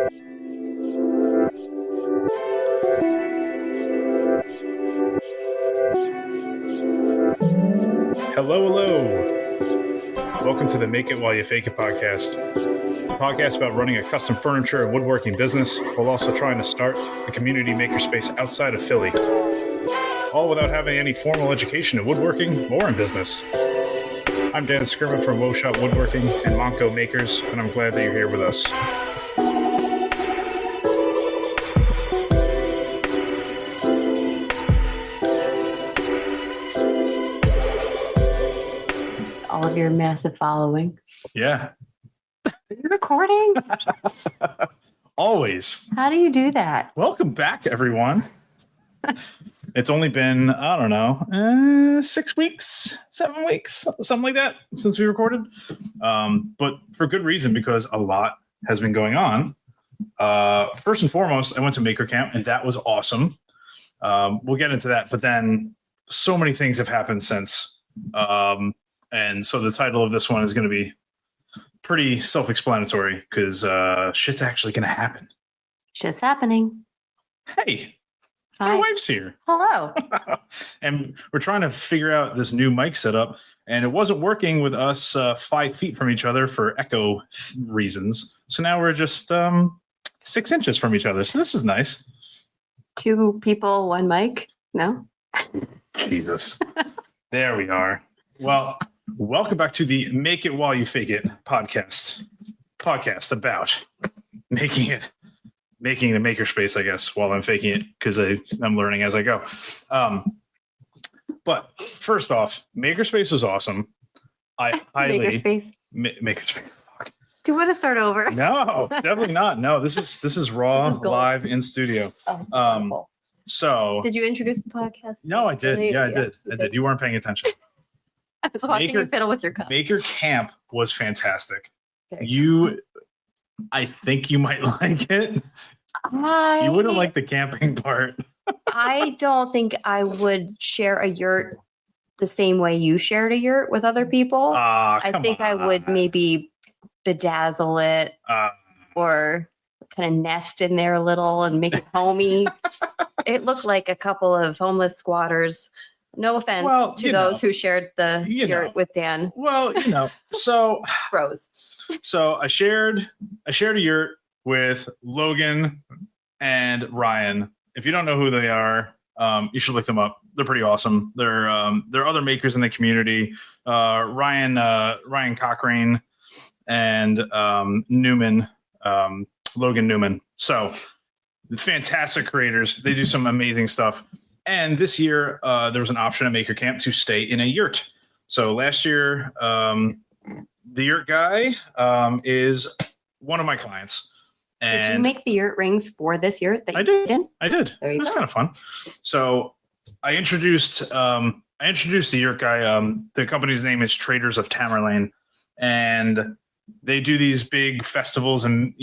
Hello. Welcome to the Make It While You Fake It podcast. A podcast about running a custom furniture and woodworking business while also trying to start a community makerspace outside of Philly. All without having any formal education in woodworking or in business. I'm Dan Skirma from Wo Shop Woodworking and MontCo Makers, and I'm glad that you're here with us. All of your massive following. Yeah. Are you recording? Always. How do you do that? Welcome back, everyone. It's only been, 6 weeks, 7 weeks, something like that since we recorded. But for good reason, because a lot has been going on. First and foremost, I went to MakerspaceCamp, and that was awesome. We'll get into that. But then so many things have happened since. And so the title of this one is going to be pretty self-explanatory because shit's actually going to happen. Shit's happening. Hey. Hi. My wife's here. Hello. And we're trying to figure out this new mic setup, and it wasn't working with us 5 feet from each other for echo reasons. So now we're just 6 inches from each other. So this is nice. 2 people, 1 mic? No? Jesus. There we are. Well, welcome back to the Make It While You Fake It podcast. Podcast about making the makerspace, I guess, while I'm faking it, because I'm learning as I go. But first off, Makerspace is awesome. I highly Makerspace. Makerspace. Do you want to start over? No, definitely not. No, this is raw, live in studio. Oh, so did you introduce the podcast? No, I did. Yeah, I did. You weren't paying attention. I was watching you fiddle with your cup. MakersCamp was fantastic. You I think you might like it. You wouldn't like the camping part. I don't think I would share a yurt the same way you shared a yurt with other people. I think I would maybe bedazzle it or kind of nest in there a little and make it homey. It looked like a couple of homeless squatters. No offense to those who shared the yurt with Dan. Well, so Bros. So I shared a yurt with Logan and Ryan. If you don't know who they are, you should look them up. They're pretty awesome. They're other makers in the community. Ryan Cochrane and Newman, Logan Newman. So fantastic creators. They do some amazing stuff. And this year there was an option at MakersCamp to stay in a yurt. So last year, the yurt guy is one of my clients. And did you make the yurt rings for this yurt that you did? In? I did. It was kind of fun. So I introduced the yurt guy. The company's name is Traders of Tamerlane, and they do these big festivals and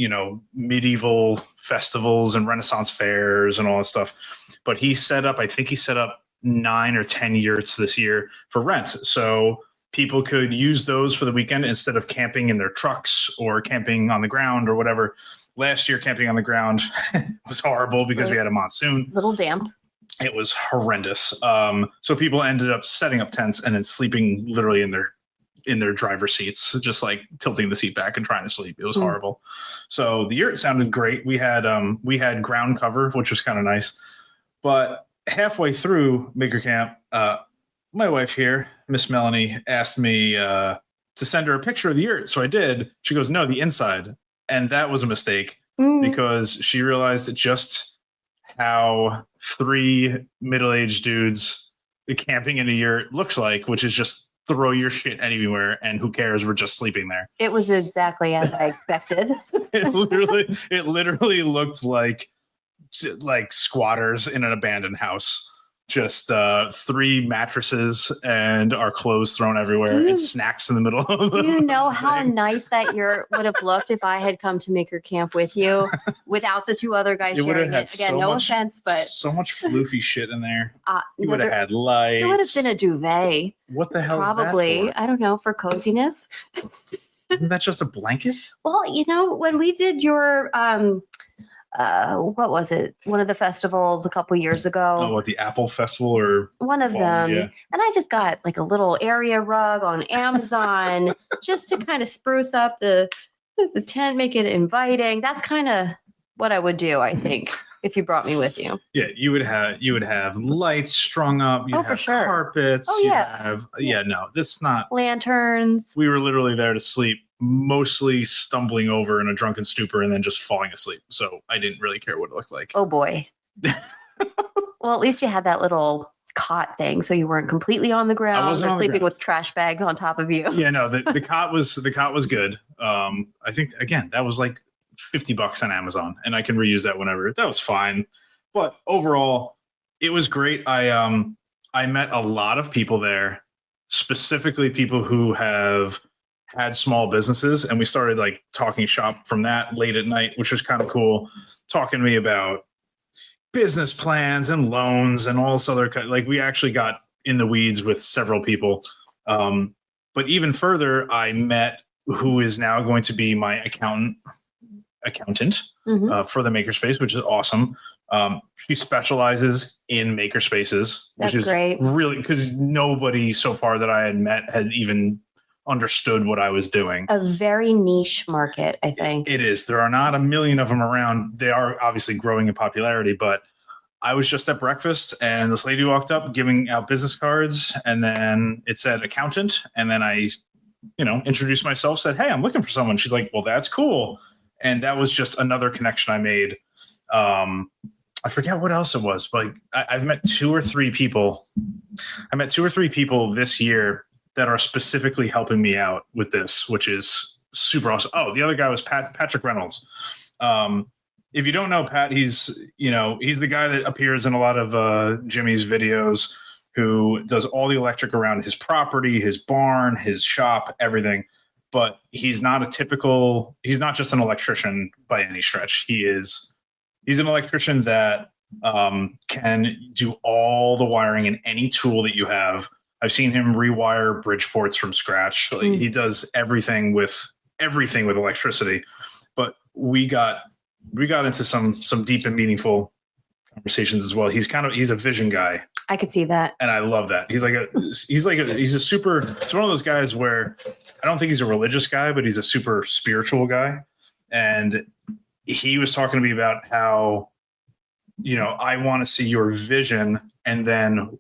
medieval festivals and Renaissance fairs and all that stuff. But I think he set up 9 or 10 yurts this year for rent. So people could use those for the weekend instead of camping in their trucks or camping on the ground or whatever. Last year, camping on the ground was horrible because we had a monsoon. A little damp. It was horrendous. So people ended up setting up tents and then sleeping literally in their driver's seats, just like tilting the seat back and trying to sleep. It was horrible. So the yurt sounded great. We had ground cover, which was kind of nice. But halfway through MakersCamp, my wife here, Miss Melanie, asked me to send her a picture of the yurt. So I did. She goes, no, the inside. And that was a mistake because she realized just how 3 middle-aged dudes camping in a yurt looks like, which is just throw your shit anywhere and who cares? We're just sleeping there. It was exactly as I expected. It literally looked like squatters in an abandoned house. Just 3 mattresses and our clothes thrown everywhere and snacks in the middle of them. Do you know how nice that yurt would have looked if I had come to MakersCamp with you without the 2 other guys sharing it? Again, no offense, but so much floofy shit in there. You would have had lights. There would have been a duvet. What the hell? Probably, is that for? I don't know, for coziness. Isn't that just a blanket? Well, when we did your what was it? One of the festivals a couple years ago. Oh, what, the Apple Festival or one of them? Yeah. And I just got like a little area rug on Amazon just to kind of spruce up the tent, make it inviting. That's kind of what I would do, I think, if you brought me with you. Yeah, you would have lights strung up. You'd have sure. carpets. Oh yeah. No, that's not lanterns. We were literally there to sleep, mostly stumbling over in a drunken stupor and then just falling asleep. So I didn't really care what it looked like. Oh boy. Well, at least you had that little cot thing, so you weren't completely on the ground. I wasn't sleeping with trash bags on top of you. Yeah, no, the cot was good. I think again that was like $50 on Amazon, and I can reuse that whenever. That was fine, but overall, it was great. I met a lot of people there, specifically people who have had small businesses, and we started like talking shop from that late at night, which was kind of cool. Talking to me about business plans and loans and all this other like we actually got in the weeds with several people. But even further, I met who is now going to be my accountant for the Makerspace, which is awesome. She specializes in makerspaces, which is great. Really, because nobody so far that I had met had even understood what I was doing. A very niche market, I think. It is. There are not a million of them around. They are obviously growing in popularity, but I was just at breakfast and this lady walked up giving out business cards, and then it said accountant, and then I introduced myself, said, "Hey, I'm looking for someone." She's like, "Well, that's cool." And that was just another connection I made. I forget what else it was, but I've met two or three people. I met 2 or 3 people this year that are specifically helping me out with this, which is super awesome. Oh, the other guy was Patrick Reynolds. If you don't know Pat, he's the guy that appears in a lot of Jimmy's videos, who does all the electric around his property, his barn, his shop, everything. But he's not just an electrician by any stretch. He's an electrician that can do all the wiring in any tool that you have. I've seen him rewire bridge ports from scratch. He does everything with electricity. But we got into some deep and meaningful conversations as well. He's a vision guy. I could see that, and I love that. He's one of those guys where I don't think he's a religious guy, but he's a super spiritual guy. And he was talking to me about how, I want to see your vision, and then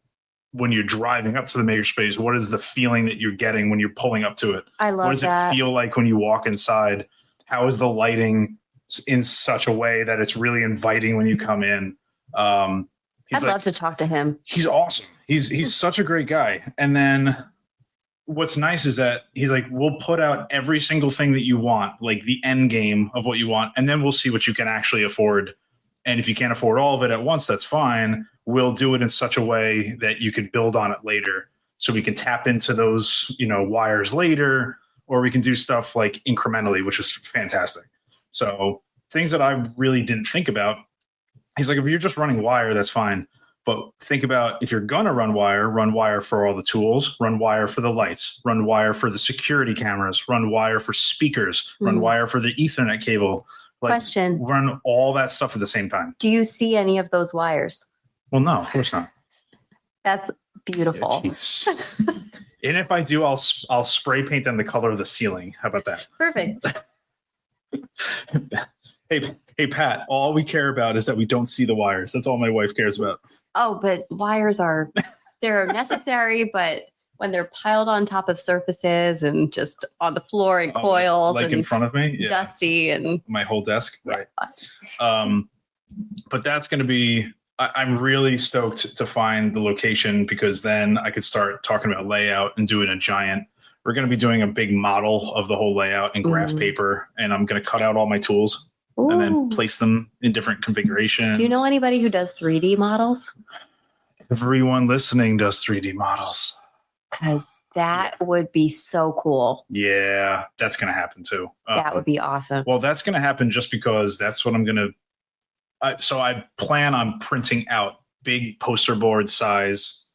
when you're driving up to the makerspace, what is the feeling that you're getting when you're pulling up to it? I love that. What does it feel like when you walk inside? How is the lighting in such a way that it's really inviting when you come in? I'd love to talk to him. He's awesome. He's such a great guy. And then what's nice is that he's like, we'll put out every single thing that you want, like the end game of what you want, and then we'll see what you can actually afford. And if you can't afford all of it at once, that's fine. We'll do it in such a way that you can build on it later. So we can tap into those, wires later, or we can do stuff like incrementally, which is fantastic. So things that I really didn't think about. He's like, if you're just running wire, that's fine. But think about if you're going to run wire for all the tools, run wire for the lights, run wire for the security cameras, run wire for speakers, run wire for the Ethernet cable. Question. Run all that stuff at the same time. Do you see any of those wires? Well, no, of course not. That's beautiful. Yeah, and if I do, I'll spray paint them the color of the ceiling. How about that? Perfect. Hey, Pat, all we care about is that we don't see the wires. That's all my wife cares about. Oh, but wires they're necessary, but when they're piled on top of surfaces and just on the floor and coils, like in front of me, dusty and my whole desk, right? But that's going to be. I'm really stoked to find the location, because then I could start talking about layout and doing a giant. We're going to be doing a big model of the whole layout in graph paper, and I'm going to cut out all my tools. Ooh. And then place them in different configurations. Do you know anybody who does 3D models? Everyone listening does 3D models. Because that would be so cool. Yeah, that's going to happen too. That would be awesome. Well, that's going to happen just because that's what I'm going to. So I plan on printing out big poster board size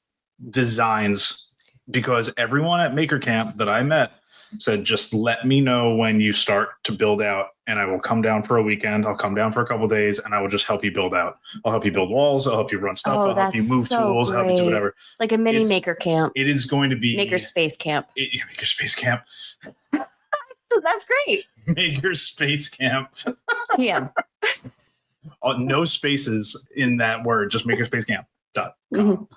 designs, because everyone at Maker Camp that I met said, just let me know when you start to build out and I will come down for a weekend. I'll come down for a couple of days and I will just help you build out. I'll help you build walls. I'll help you run stuff. I'll help you move tools. I'll help you do whatever. Like a mini maker camp. It is going to be MakerspaceCamp. MakerspaceCamp. That's great. MakerspaceCamp. TM. No spaces in that word, just MakerspaceCamp.com.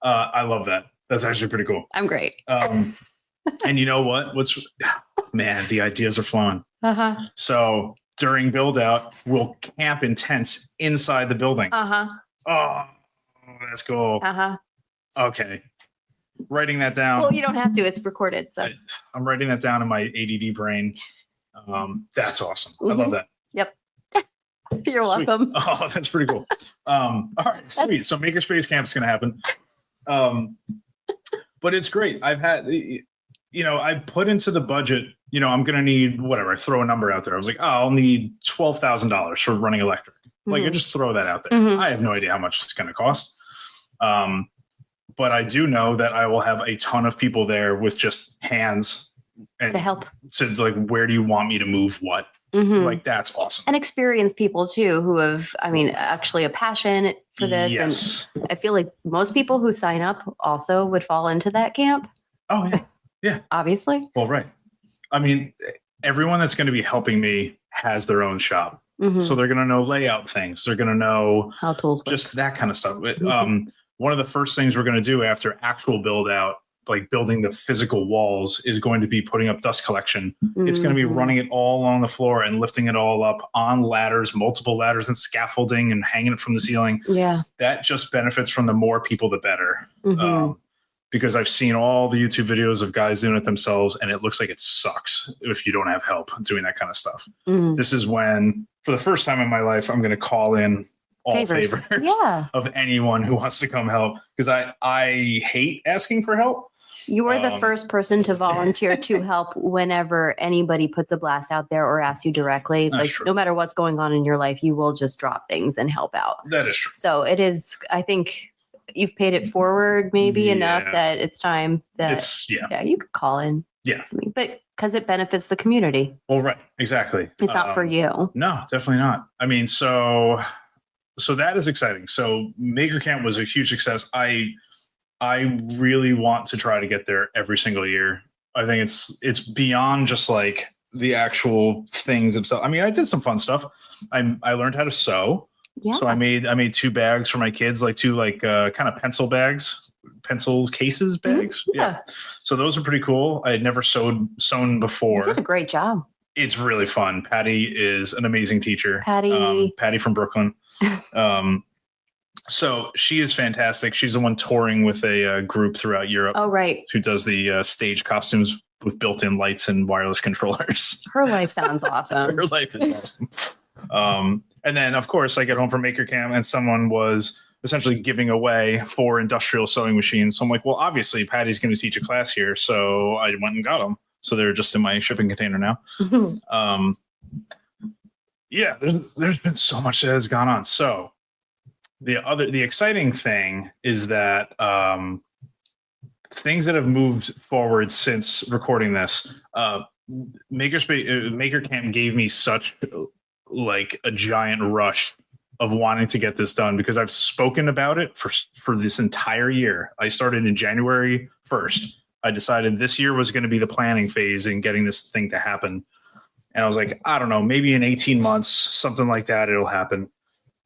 I love that. That's actually pretty cool. I'm great. And you know what? Man, the ideas are flowing. Uh-huh. So during build out, we'll camp in tents inside the building. Uh-huh. Oh, that's cool. Uh-huh. Okay. Writing that down. Well, you don't have to. It's recorded. So I'm writing that down in my ADD brain. That's awesome. I love that. Yep. You're welcome. Oh, that's pretty cool. All right, sweet. So MakerspaceCamp is going to happen. But it's great. I've had, I put into the budget, I'm going to need whatever. I throw a number out there. I was like, I'll need $12,000 for running electric. Like, I just throw that out there. I have no idea how much it's going to cost. But I do know that I will have a ton of people there with just hands and to help. So like, where do you want me to move what? Like, that's awesome. And experienced people too who have, actually a passion for this. Yes. And I feel like most people who sign up also would fall into that camp. Oh, yeah. Yeah. Obviously. Well, right. Everyone that's going to be helping me has their own shop. So they're going to know layout things. They're going to know how tools work. Just that kind of stuff. One of the first things we're going to do after actual build out, like building the physical walls, is going to be putting up dust collection. It's going to be running it all along the floor and lifting it all up on ladders, multiple ladders and scaffolding and hanging it from the ceiling. Yeah. That just benefits from the more people, the better. Because I've seen all the YouTube videos of guys doing it themselves and it looks like it sucks if you don't have help doing that kind of stuff. This is when, for the first time in my life, I'm going to call in all favors of anyone who wants to come help, because I hate asking for help. You are the first person to volunteer to help whenever anybody puts a blast out there or asks you directly. Like, no matter what's going on in your life, you will just drop things and help out. That is true. So it is, I think you've paid it forward maybe enough that it's time that you could call in. Yeah. But because it benefits the community. Well, right. Exactly. It's not for you. No, definitely not. So that is exciting. So Maker Camp was a huge success. I really want to try to get there every single year. I think it's beyond just like the actual things themselves. I did some fun stuff. I learned how to sew. Yeah. So I made 2 bags for my kids, like 2 kind of pencil cases bags. Yeah. So those are pretty cool. I had never sewn before. You did a great job. It's really fun. Patty is an amazing teacher. Patty from Brooklyn. So she is fantastic. She's the one touring with a group throughout Europe. Oh, right. Who does the stage costumes with built-in lights and wireless controllers. Her life sounds awesome. Her life is awesome. And then, of course, I get home from Maker Camp and someone was essentially giving away 4 industrial sewing machines. So I'm like, well, obviously Patty's going to teach a class here. So I went and got them. So they're just in my shipping container now. There's been so much that has gone on. So the exciting thing is that things that have moved forward since recording this, Maker Camp gave me such like a giant rush of wanting to get this done, because I've spoken about it for this entire year. I started in January 1st. I decided this year was going to be the planning phase in getting this thing to happen. And I was like, I don't know, maybe in 18 months, something like that, it'll happen.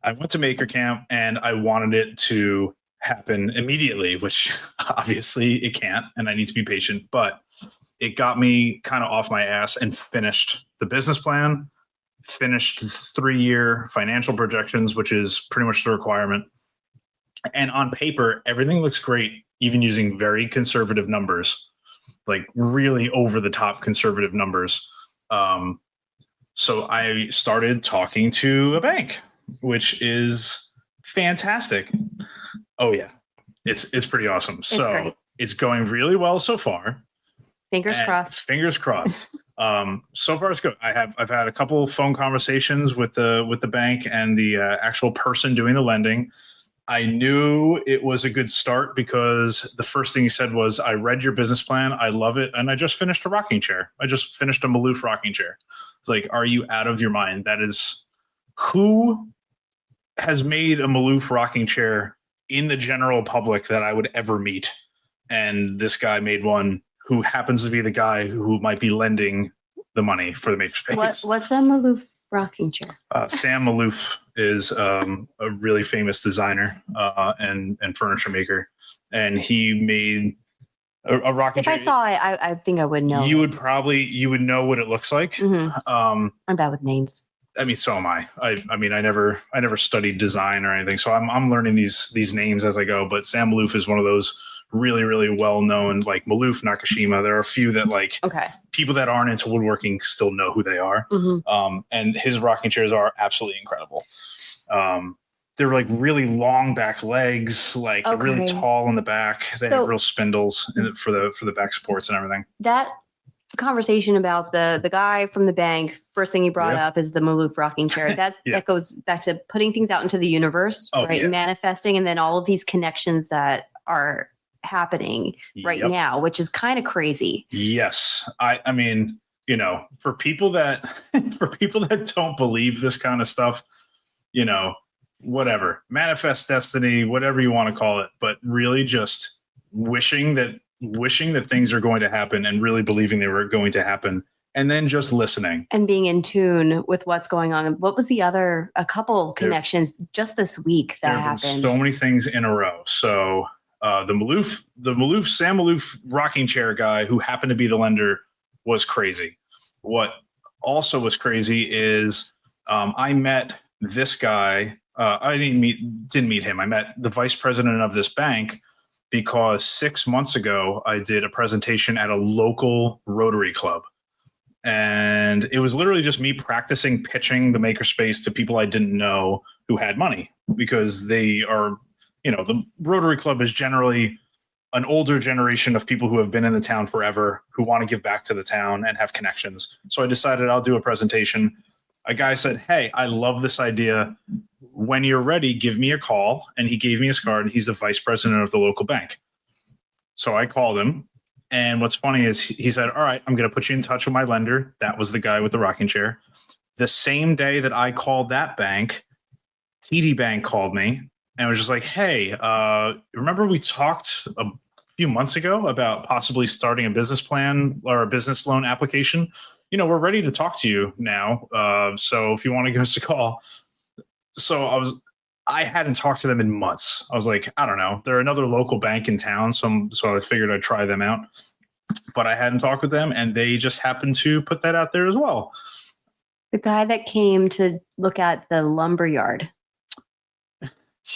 I went to Maker Camp and I wanted it to happen immediately, which obviously it can't, and I need to be patient, but it got me kind of off my ass and finished the business plan, finished 3-year financial projections, which is pretty much the requirement. And on paper, everything looks great, even using very conservative numbers, like really over the top conservative numbers. So I started talking to a bank, which is fantastic. Oh yeah, it's pretty awesome. So it's going really well so far. Fingers crossed. Fingers crossed. So far it's good. I've had a couple of phone conversations with the bank and the actual person doing the lending. I knew it was a good start because the first thing he said was, I read your business plan. I love it. And I just finished a rocking chair. I just finished a Maloof rocking chair. It's like, are you out of your mind? That is, who has made a Maloof rocking chair in the general public that I would ever meet? And this guy made one who happens to be the guy who might be lending the money for the Makerspace. What's a Maloof rocking chair? Sam Maloof is a really famous designer and furniture maker, and he made a rocking chair. If I saw it, I think I would know. You would know what it looks like. Mm-hmm. I'm bad with names. I mean, so am I. I mean, I never studied design or anything, so I'm learning these names as I go. But Sam Maloof is one of those really, really well known, like Maloof, Nakashima. There are a few that people that aren't into woodworking still know who they are. Mm-hmm. And his rocking chairs are absolutely incredible. They're like really long back legs, like they're really tall in the back. They have real spindles for the back supports and everything. That conversation about the guy from the bank, first thing you brought up is the Maloof rocking chair. That goes back to putting things out into the universe, right? Yeah. Manifesting, and then all of these connections that are happening right now, which is kind of crazy. Yes. I mean, for people that don't believe this kind of stuff, whatever, manifest destiny, whatever you want to call it, but really just wishing that things are going to happen and really believing they were going to happen, and then just listening and being in tune with what's going on. What was a couple connections just this week that happened? So many things in a row. So the Sam Maloof rocking chair guy, who happened to be the lender, was crazy. What also was crazy is I met this guy. I didn't meet him. I met the vice president of this bank because 6 months ago I did a presentation at a local Rotary Club. And it was literally just me practicing pitching the Makerspace to people I didn't know who had money, because they are, the Rotary Club is generally an older generation of people who have been in the town forever, who want to give back to the town and have connections. So I decided I'll do a presentation. A guy said, "Hey, I love this idea. When you're ready, give me a call." And he gave me his card. He's the vice president of the local bank. So I called him. And what's funny is he said, "All right, I'm going to put you in touch with my lender." That was the guy with the rocking chair. The same day that I called that bank, TD Bank called me and was just like, "Hey, remember we talked a few months ago about possibly starting a business plan or a business loan application? We're ready to talk to you now. So if you want to give us a call." So I hadn't talked to them in months. I was like, I don't know. They're another local bank in town. So I figured I'd try them out, but I hadn't talked with them, and they just happened to put that out there as well. The guy that came to look at the lumber yard.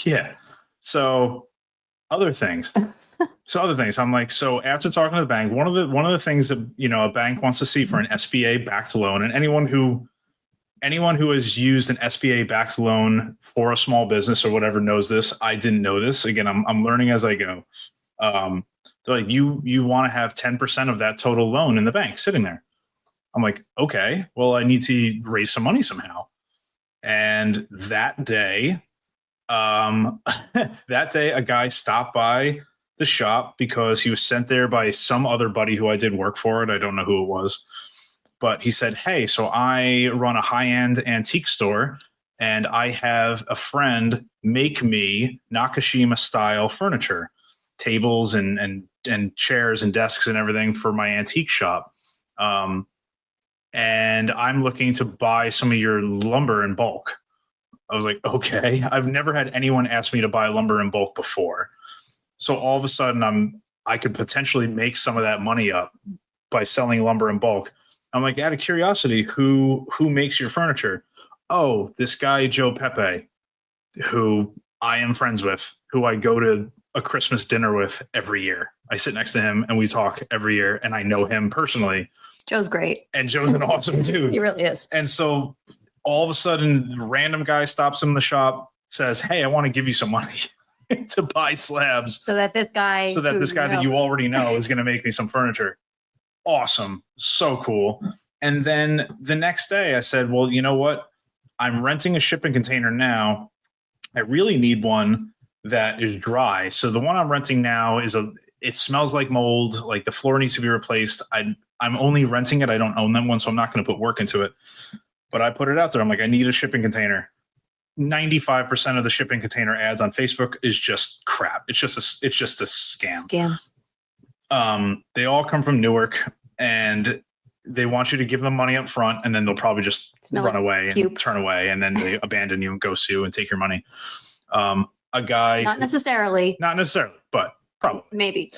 Yeah. So other things. I'm like, so after talking to the bank, one of the things that, a bank wants to see for an SBA backed loan, and anyone who has used an SBA backed loan for a small business or whatever knows this. I didn't know this. Again, I'm learning as I go. They're like, you want to have 10% of that total loan in the bank sitting there. I'm like, okay, well, I need to raise some money somehow. And that day, a guy stopped by the shop because he was sent there by some other buddy who I did work for, and I don't know who it was. But he said, "Hey, so I run a high-end antique store, and I have a friend make me Nakashima-style furniture, tables and chairs and desks and everything for my antique shop. And I'm looking to buy some of your lumber in bulk." I was like, okay. I've never had anyone ask me to buy lumber in bulk before. So all of a sudden, I could potentially make some of that money up by selling lumber in bulk. I'm like, out of curiosity, who makes your furniture? Oh, this guy, Joe Pepe, who I am friends with, who I go to a Christmas dinner with every year. I sit next to him and we talk every year, and I know him personally. Joe's great. And Joe's an awesome dude. He really is. And so all of a sudden, the random guy stops him in the shop, says, "Hey, I want to give you some money to buy slabs." So that this guy that you already know is going to make me some furniture. Awesome. So cool. And then the next day I said, well, you know what? I'm renting a shipping container now. I really need one that is dry. So the one I'm renting now it smells like mold. Like the floor needs to be replaced. I'm only renting it. I don't own them one, so I'm not going to put work into it. But I put it out there. I'm like, I need a shipping container. 95% of the shipping container ads on Facebook is just crap. It's just a scam. They all come from Newark, and they want you to give them money up front, and then they'll probably just run away and turn away, and then they abandon you and ghost you and take your money. A guy, not necessarily, but probably maybe.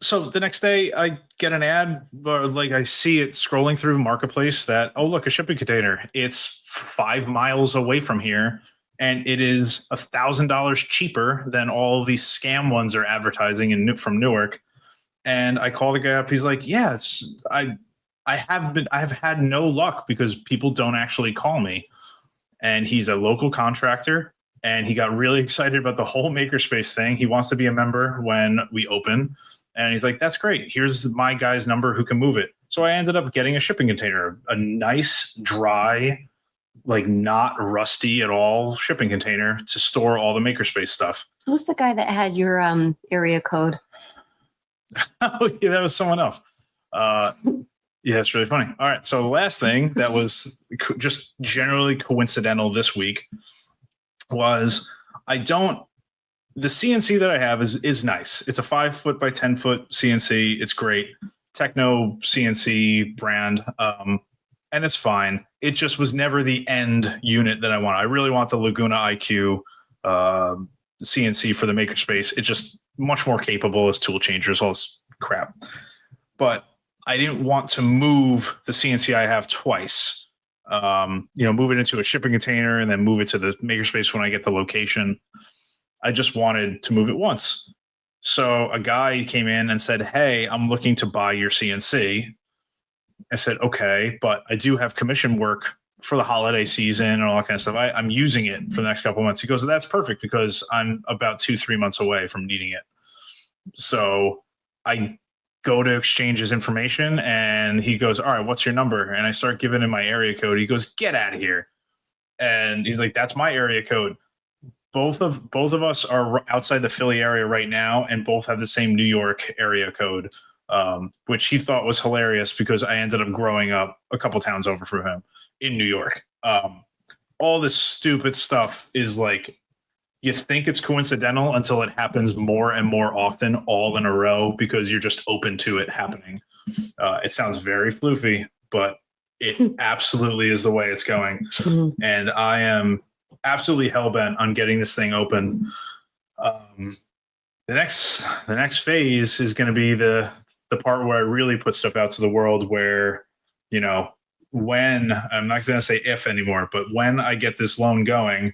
So the next day I get an ad, like I see it scrolling through Marketplace that, oh, look, a shipping container. It's 5 miles away from here, and it is $1,000 cheaper than all of these scam ones are advertising from Newark. And I call the guy up. He's like, yeah, I have had no luck because people don't actually call me. And he's a local contractor, and he got really excited about the whole Makerspace thing. He wants to be a member when we open. And he's like, that's great. Here's my guy's number who can move it. So I ended up getting a shipping container, a nice, dry, like not rusty at all shipping container to store all the Makerspace stuff. Who's the guy that had your area code? Oh, yeah, that was someone else. Yeah, it's really funny. All right. So the last thing that was just generally coincidental this week was the CNC that I have is nice. It's a 5 foot by 10 foot CNC. It's great. Techno CNC brand. And it's fine. It just was never the end unit that I want. I really want the Laguna IQ CNC for the Makerspace. It's just much more capable as tool changers, all this crap. But I didn't want to move the CNC I have twice. Move it into a shipping container and then move it to the Makerspace when I get the location. I just wanted to move it once. So a guy came in and said, hey, I'm looking to buy your CNC. I said, okay, but I do have commission work for the holiday season and all that kind of stuff. I'm using it for the next couple of months. He goes, that's perfect because I'm about 2-3 months away from needing it. So I go to exchange his information, and he goes, all right, what's your number? And I start giving him my area code. He goes, get out of here. And he's like, that's my area code. Both of us are outside the Philly area right now, and both have the same New York area code, which he thought was hilarious because I ended up growing up a couple towns over from him in New York. All this stupid stuff is like, you think it's coincidental until it happens more and more often, all in a row, because you're just open to it happening. It sounds very floofy, but it absolutely is the way it's going. And I am absolutely hell-bent on getting this thing open. The next phase is going to be the part where I really put stuff out to the world, where, when, I'm not going to say if anymore, but when I get this loan going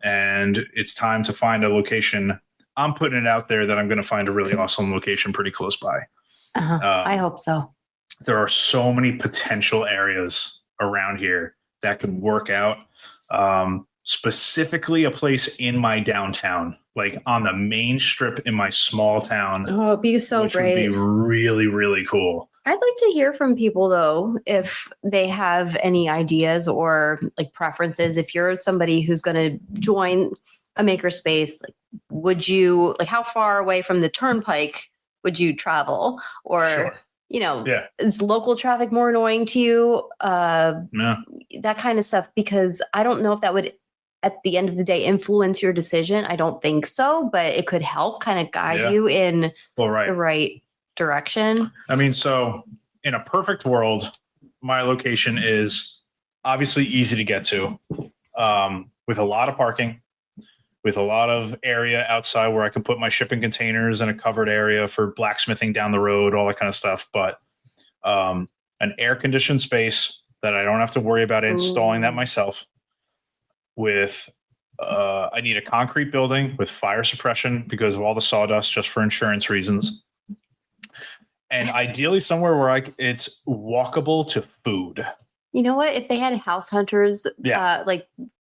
and it's time to find a location, I'm putting it out there that I'm going to find a really awesome location pretty close by. I hope so. There are so many potential areas around here that could work out. Specifically a place in my downtown, like on the main strip in my small town. Oh, it'd be so great. Would be really, really cool. I'd like to hear from people, though, if they have any ideas or like preferences. If you're somebody who's going to join a makerspace, would you, how far away from the turnpike would you travel? Or, sure. Is local traffic more annoying to you? That kind of stuff, because I don't know if that would, at the end of the day, influence your decision. I don't think so, but it could help kind of guide you in the right direction. I mean, so in a perfect world, my location is obviously easy to get to, with a lot of parking, with a lot of area outside where I can put my shipping containers in a covered area for blacksmithing down the road, all that kind of stuff. But an air-conditioned space that I don't have to worry about installing that myself. With I need a concrete building with fire suppression because of all the sawdust, just for insurance reasons. And ideally somewhere where it's walkable to food. You know what? If they had house hunters,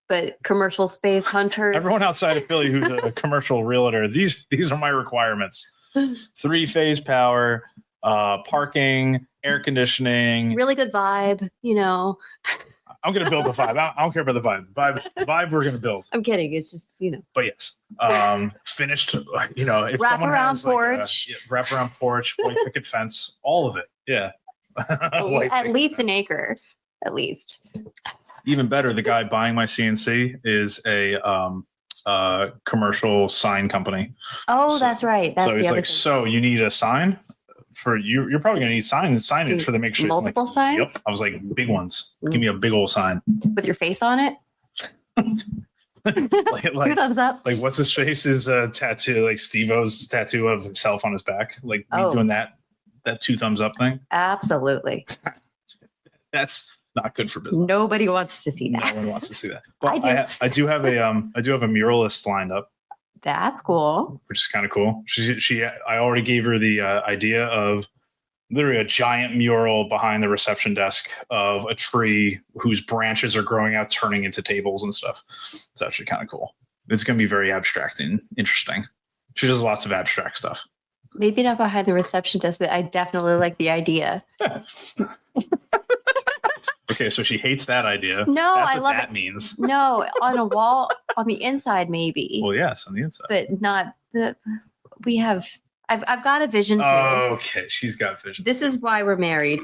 but commercial space hunters. Everyone outside of Philly who's a commercial realtor, these are my requirements. 3-phase power, parking, air conditioning. Really good vibe, I'm going to build the vibe. I don't care about the vibe. Vibe we're going to build. I'm kidding. It's just, But yes, finished, if wrap someone around has porch. wrap around porch, white picket fence, all of it. Yeah. At least an acre, at least. Even better, the guy buying my CNC is a commercial sign company. Oh, that's right. That's so he's like, so you need a sign for you? You're probably gonna need signage for the Makerspace. Multiple signs? Yep. I was like, big ones. Give me a big old sign with your face on it. like 2 thumbs up. Like what's his face's tattoo? Like Steve-O's tattoo of himself on his back. Like me doing that 2 thumbs up thing. Absolutely. That's not good for business. Nobody wants to see that. No one wants to see that. But I do have a muralist lined up. That's cool. Which is kind of cool. I already gave her the idea of literally a giant mural behind the reception desk of a tree whose branches are growing out, turning into tables and stuff. It's actually kind of cool. It's going to be very abstract and interesting. She does lots of abstract stuff. Maybe not behind the reception desk, but I definitely like the idea. Okay, so she hates that idea. No, That's I what love that it. means. No, on a wall, on the inside, maybe. Well, yes, on the inside, but not the. We have. I've got a vision too. Okay, she's got vision. This is why we're married.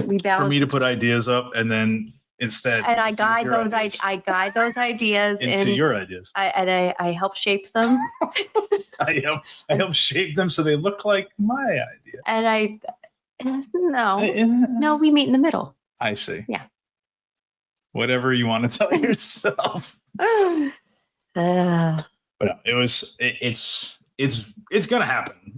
We balance. For me to put ideas up, and then instead, and I guide those. I guide those ideas into your ideas. I help shape them. I help shape them so they look like my idea. And no, we meet in the middle. I see. Yeah. Whatever you want to tell yourself. But no, it's gonna happen.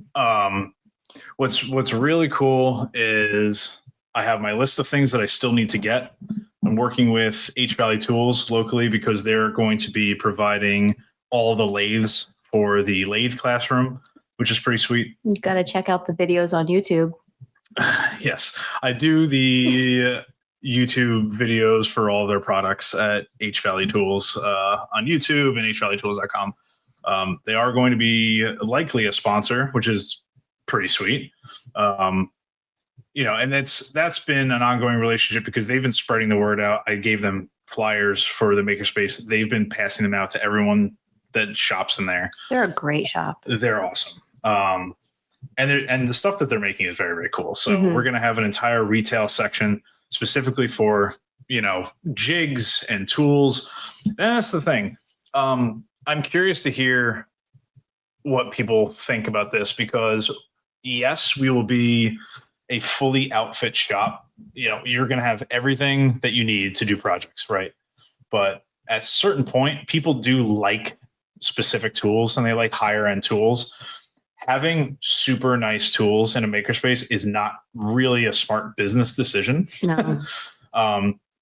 What's really cool is I have my list of things that I still need to get. I'm working with H Valley Tools locally because they're going to be providing all the lathes for the lathe classroom, which is pretty sweet. You got to check out the videos on YouTube. Yes, I do the YouTube videos for all their products at H Valley Tools on YouTube and hvalleytools.com. They are going to be likely a sponsor, which is pretty sweet. And that's been an ongoing relationship because they've been spreading the word out. I gave them flyers for the Makerspace. They've been passing them out to everyone that shops in there. They're a great shop. They're awesome. And the stuff that they're making is very, very cool. So we're going to have an entire retail section specifically for, jigs and tools. And that's the thing. I'm curious to hear what people think about this because yes, we will be a fully outfit shop. You're going to have everything that you need to do projects, right? But at a certain point, people do like specific tools and they like higher end tools. Having super nice tools in a makerspace is not really a smart business decision. No.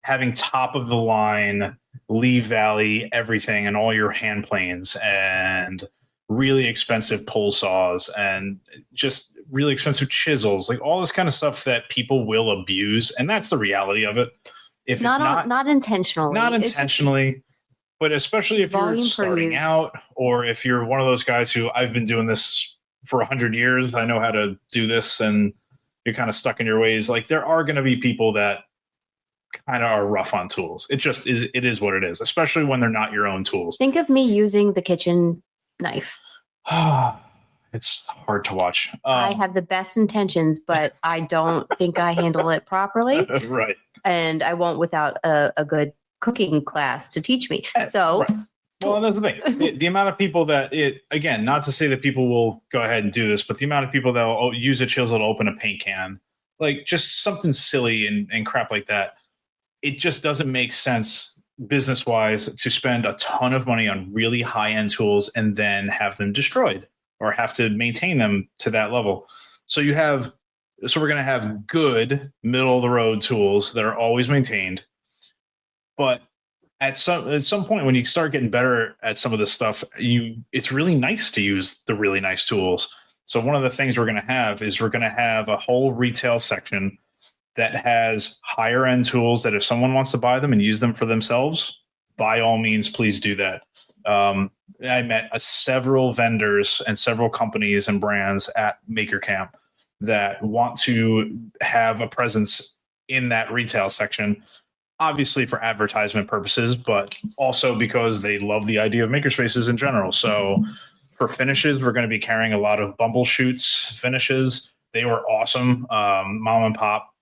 Having top of the line Lee Valley everything and all your hand planes and really expensive pole saws and just really expensive chisels, like all this kind of stuff that people will abuse, and that's the reality of it. If not intentionally, but especially if you're starting out or if you're one of those guys who I've been doing this for 100 years, I know how to do this, and you're kind of stuck in your ways. Like there are going to be people that kind of are rough on tools. It just is. It is what it is, especially when they're not your own tools. Think of me using the kitchen knife. It's hard to watch. I have the best intentions, but I don't think I handle it properly. Right. And I won't without a good cooking class to teach me. So. Right. Well, that's the thing. The amount of people again, not to say that people will go ahead and do this, but the amount of people that will use a chisel to open a paint can, like just something silly and crap like that. It just doesn't make sense business-wise to spend a ton of money on really high-end tools and then have them destroyed or have to maintain them to that level. So we're going to have good middle-of-the-road tools that are always maintained, but at some point when you start getting better at some of this stuff, it's really nice to use the really nice tools. So one of the things we're going to have a whole retail section that has higher end tools that if someone wants to buy them and use them for themselves, by all means, please do that. I met several vendors and several companies and brands at MakerspaceCamp that want to have a presence in that retail section. obviously for advertisement purposes, but also because they love the idea of makerspaces in general. So for finishes, we're going to be carrying a lot of Bumbleshoots finishes. They were awesome. Mom and pop,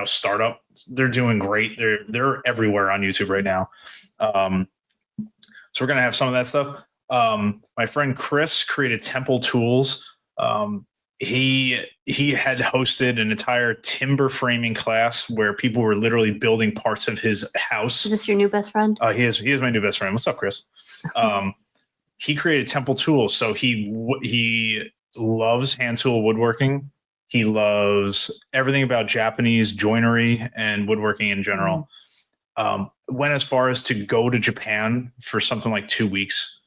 startup. They're doing great. They're everywhere on YouTube right now. So we're going to have some of that stuff. My friend Chris created Temple Tools. He had hosted an entire timber framing class where people were literally building parts of his house. Is this your new best friend? He is my new best friend. What's up, Chris? He created Temple Tools. So he loves hand tool woodworking. He loves everything about Japanese joinery and woodworking in general. Went as far as to go to Japan for something like 2 weeks.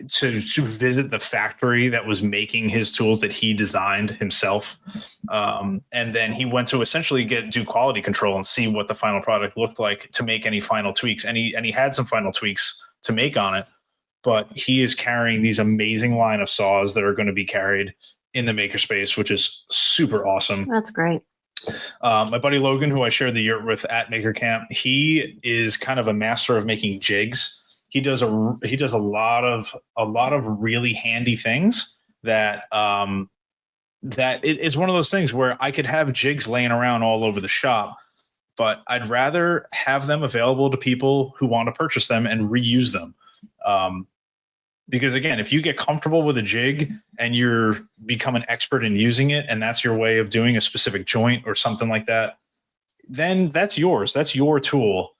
To visit the factory that was making his tools that he designed himself. And then he went to essentially do quality control and see what the final product looked like to make any final tweaks. And he had some final tweaks to make on it, but he is carrying these amazing line of saws that are going to be carried in the makerspace, which is super awesome. That's great. My buddy Logan, who I shared the yurt with at Maker Camp, he is kind of a master of making jigs. He does a lot of really handy things that it's one of those things where I could have jigs laying around all over the shop, but I'd rather have them available to people who want to purchase them and reuse them. Because again, if you get comfortable with a jig and you're become an expert in using it, and that's your way of doing a specific joint or something like that, then that's yours. That's your tool.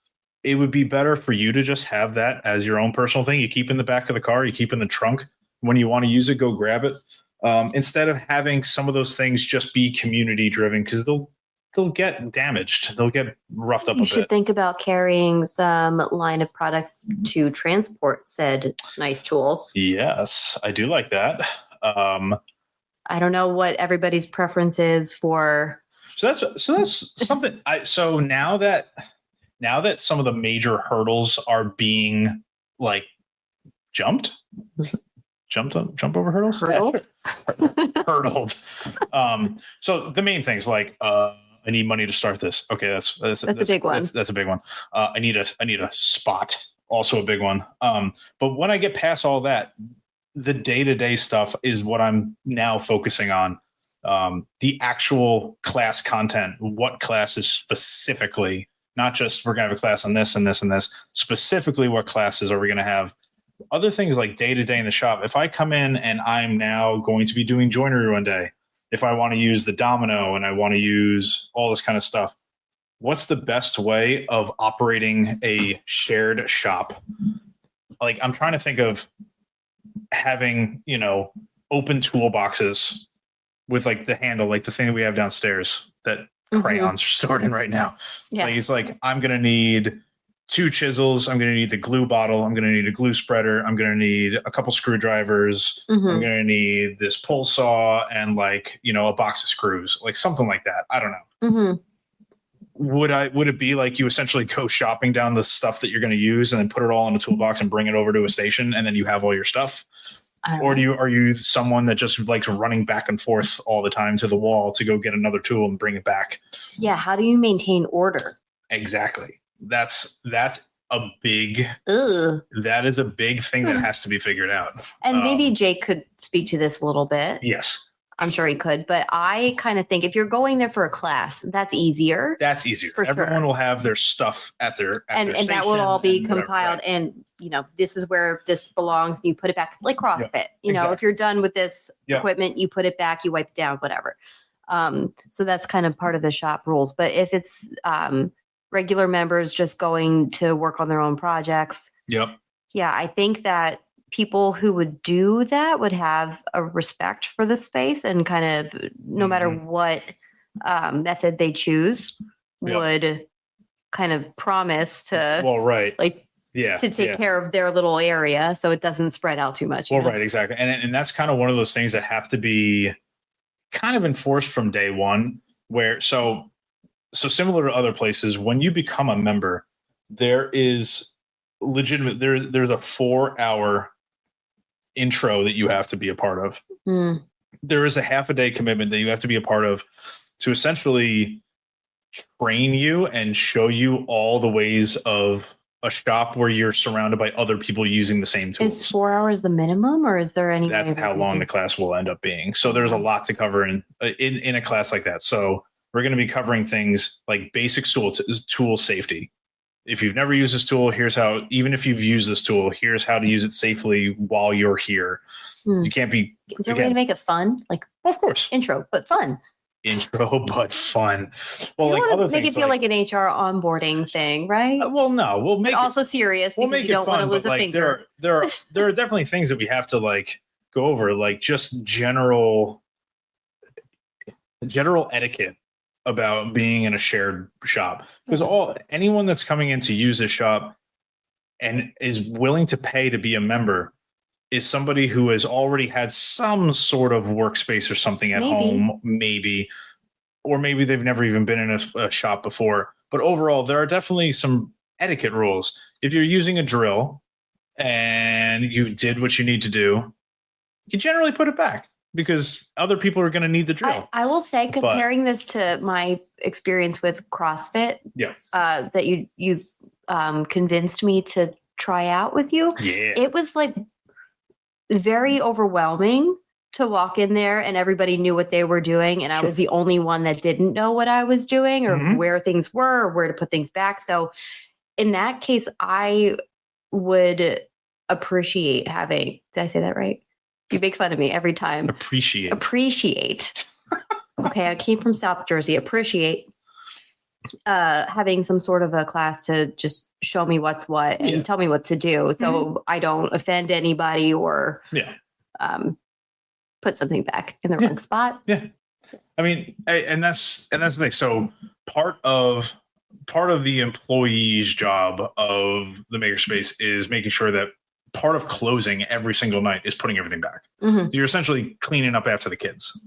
It would be better for you to just have that as your own personal thing. You keep in the back of the car, you keep in the trunk. When you want to use it, go grab it. Instead of having some of those things just be community driven, because they'll get damaged. They'll get roughed up a bit. You should think about carrying some line of products to transport said nice tools. Yes, I do like that. I don't know what everybody's preference is for. So that's something. So now that some of the major hurdles are being like jumped, jump over hurdles, hurdled. Hurdled. So the main things like I need money to start this. Okay, that's a big one. That's a big one. I need a spot. Also a big one. But when I get past all that, the day-to-day stuff is what I'm now focusing on. The actual class content, what classes specifically, not just we're going to have a class on this and this and this, specifically what classes are we going to have? Other things like day-to-day in the shop. If I come in and I'm now going to be doing joinery one day, if I want to use the domino and I want to use all this kind of stuff, what's the best way of operating a shared shop? Like I'm trying to think of having, open toolboxes with like the handle, like the thing that we have downstairs that crayons are stored in right now. Yeah. Like it's like, I'm going to need 2 chisels. I'm going to need the glue bottle. I'm going to need a glue spreader. I'm going to need a couple screwdrivers. I'm going to need this pull saw and like, a box of screws, like something like that. I don't know. Would it be like you essentially go shopping down the stuff that you're going to use and then put it all in a toolbox and bring it over to a station and then you have all your stuff? Or are you someone that just likes running back and forth all the time to the wall to go get another tool and bring it back? Yeah. How do you maintain order? Exactly. That's a big, that is a big thing that has to be figured out. And maybe Jake could speak to this a little bit. Yes. I'm sure he could, but I kind of think if you're going there for a class, that's easier. That's easier. Everyone will have their stuff at their and that will all be compiled. Right. And this is where this belongs. And you put it back like CrossFit. Exactly. If you're done with this equipment, you put it back, you wipe it down, whatever. So that's kind of part of the shop rules. But if it's regular members just going to work on their own projects, yeah, I think that people who would do that would have a respect for the space and kind of no matter what method they choose would kind of promise to to take care of their little area so it doesn't spread out too much. Right, exactly. And that's kind of one of those things that have to be kind of enforced from day one, where so similar to other places, when you become a member, there is legitimate there's a 4-hour intro that you have to be a part of. There is a half a day commitment that you have to be a part of to essentially train you and show you all the ways of a shop where you're surrounded by other people using the same tools. Is 4 hours the minimum, or is there any? That's how long the class will end up being. So there's a lot to cover in a class like that. So we're going to be covering things like basic tool safety. If you've never used this tool, here's how. Even if you've used this tool, here's how to use it safely while you're here. You can't be. Is there a way to make it fun? Like, of course, intro, but fun. Intro, but fun. Well, you like other make things, it feel like an HR onboarding thing, right? Well, no, we'll make but also serious we'll because make you don't fun, want to lose a finger. There are definitely things that we have to like go over, like just general etiquette about being in a shared shop, because anyone that's coming in to use this shop and is willing to pay to be a member is somebody who has already had some sort of workspace or something at home, maybe, or maybe they've never even been in a shop before. But overall, there are definitely some etiquette rules. If you're using a drill and you did what you need to do, you generally put it back because other people are going to need the drill. I will say, comparing this to my experience with CrossFit, that you convinced me to try out with you. Yeah, it was like very overwhelming to walk in there and everybody knew what they were doing, and I was the only one that didn't know what I was doing or where things were or where to put things back. So in that case, I would appreciate having, did I say that right? You make fun of me every time. Appreciate. Okay, I came from South Jersey. Appreciate having some sort of a class to just show me what's what and tell me what to do, so I don't offend anybody or put something back in the wrong spot. Yeah, I mean, and that's the thing. So part of the employee's job of the Makerspace is making sure that part of closing every single night is putting everything back. You're essentially cleaning up after the kids.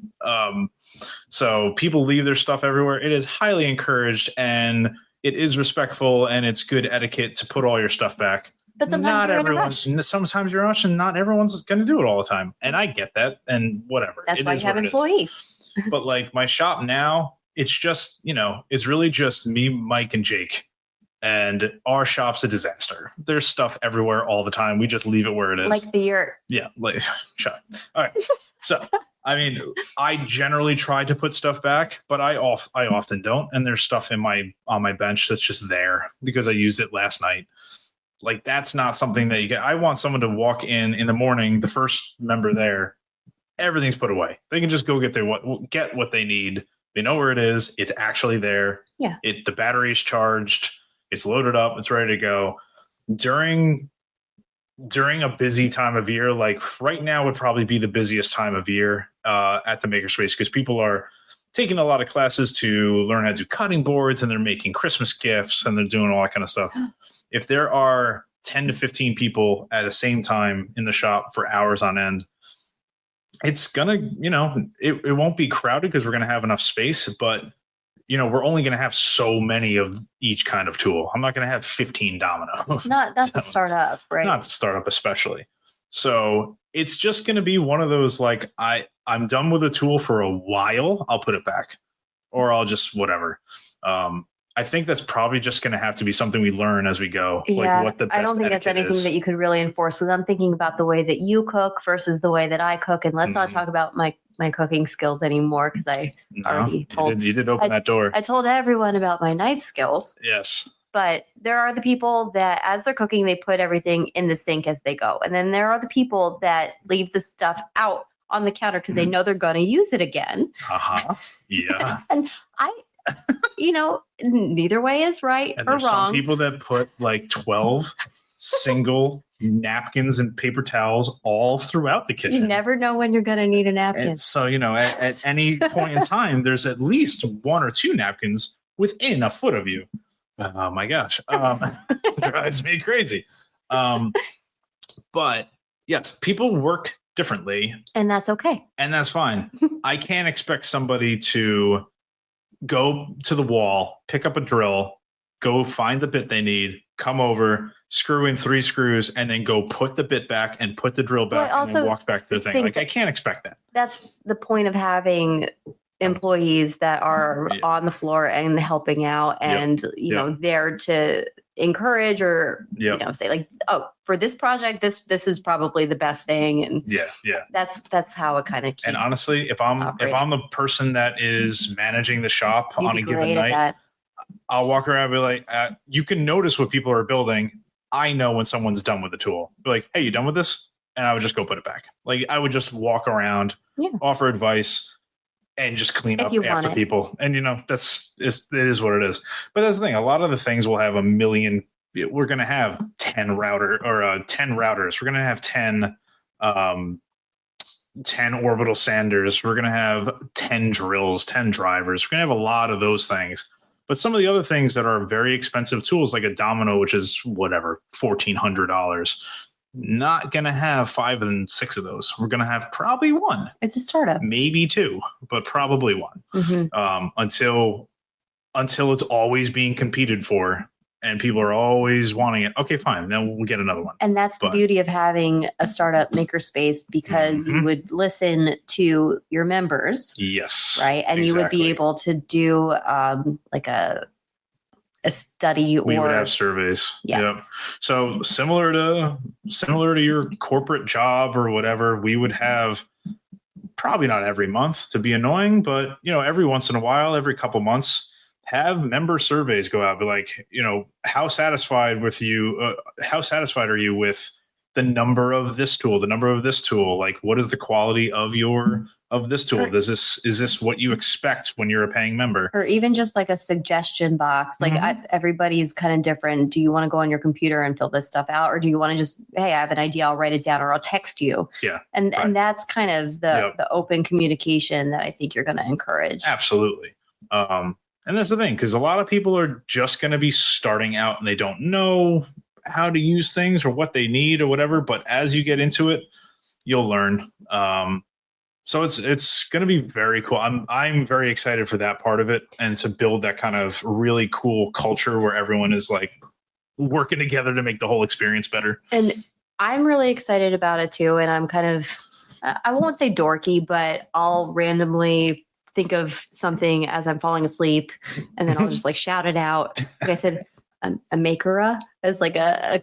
So people leave their stuff everywhere. It is highly encouraged and it is respectful and it's good etiquette to put all your stuff back. But sometimes sometimes you're in a rush and not everyone's going to do it all the time. And I get that and whatever. That's why you have employees. But like my shop now, it's just, it's really just me, Mike, and Jake. And our shop's a disaster. There's stuff everywhere all the time. We just leave it where it is. Like the yurt. Yeah, like shut up. All right. So, I mean, I generally try to put stuff back, but I often don't. And there's stuff on my bench that's just there because I used it last night. Like that's not something that you get. I want someone to walk in the morning, the first member there, everything's put away. They can just go get what they need. They know where it is. It's actually there. Yeah. The battery's charged. It's loaded up. It's ready to go. During a busy time of year, like right now would probably be the busiest time of year at the Makerspace because people are taking a lot of classes to learn how to do cutting boards and they're making Christmas gifts and they're doing all that kind of stuff. If there are 10 to 15 people at the same time in the shop for hours on end, it's gonna, it won't be crowded because we're gonna have enough space, but we're only going to have so many of each kind of tool. I'm not going to have 15 dominoes. Not to start up, right? Not to start up, especially. So it's just going to be one of those, like, I'm done with a tool for a while. I'll put it back or I'll just whatever. I think that's probably just going to have to be something we learn as we go. Yeah, like what the best I don't think that's anything is. that you could really enforce. Because I'm thinking about the way that you cook versus the way that I cook. And let's not talk about my cooking skills anymore because I already told you did open that door. I told everyone about my knife skills. Yes. But there are the people that as they're cooking, they put everything in the sink as they go. And then there are the people that leave the stuff out on the counter because they know they're going to use it again. Yeah. And neither way is right and or there's wrong. Some people that put like 12 single napkins and paper towels all throughout the kitchen. You never know when you're going to need a napkin. And so, at any point in time, there's at least 1 or 2 napkins within a foot of you. Oh my gosh. It drives me crazy. But yes, people work differently. And that's okay. And that's fine. I can't expect somebody to go to the wall, pick up a drill, go find the bit they need, come over, screw in 3 screws, and then go put the bit back and put the drill back and then walk back to the thing. Like, I can't expect that. That's the point of having employees that are on the floor and helping out and, there to encourage or, say like, oh, for this project, this is probably the best thing. And that's how it kind of keeps. And honestly, if I'm the person that is managing the shop on a given night, I'll walk around and be like, you can notice what people are building. I know when someone's done with the tool. Be like, hey, you done with this? And I would just go put it back. Like I would just walk around, offer advice, and just clean up after people. And it is what it is. But that's the thing. A lot of the things will have a million. We're going to have 10 routers. We're going to have 10 orbital sanders. We're going to have 10 drills, 10 drivers. We're going to have a lot of those things. But some of the other things that are very expensive tools, like a domino, which is whatever, $1,400, not going to have 5 and 6 of those. We're going to have probably one. It's a startup. Maybe 2, but probably one. Until it's always being competed for and people are always wanting it. Okay, fine. Then we'll get another one. And that's the beauty of having a startup makerspace, because you would listen to your members. Yes. Right. And you would be able to do like a study. We would have surveys. Yes. Yep. So similar to your corporate job or whatever, we would have, probably not every month to be annoying, but every once in a while, every couple months, have member surveys go out. Be like, how satisfied are you with the number of this tool, the number of this tool? Like, what is the quality of this tool? Is this what you expect when you're a paying member? Or even just like a suggestion box. Like everybody's kind of different. Do you want to go on your computer and fill this stuff out? Or do you want to just, hey, I have an idea, I'll write it down, or I'll text you. Yeah. And that's kind of the open communication that I think you're going to encourage. Absolutely. And that's the thing, because a lot of people are just going to be starting out and they don't know how to use things or what they need or whatever. But as you get into it, you'll learn. So it's going to be very cool. I'm very excited for that part of it, and to build that kind of really cool culture where everyone is like working together to make the whole experience better. And I'm really excited about it too. And I'm kind of, I won't say dorky, but I'll randomly think of something as I'm falling asleep, and then I'll just like shout it out. Like I said, a maker as like a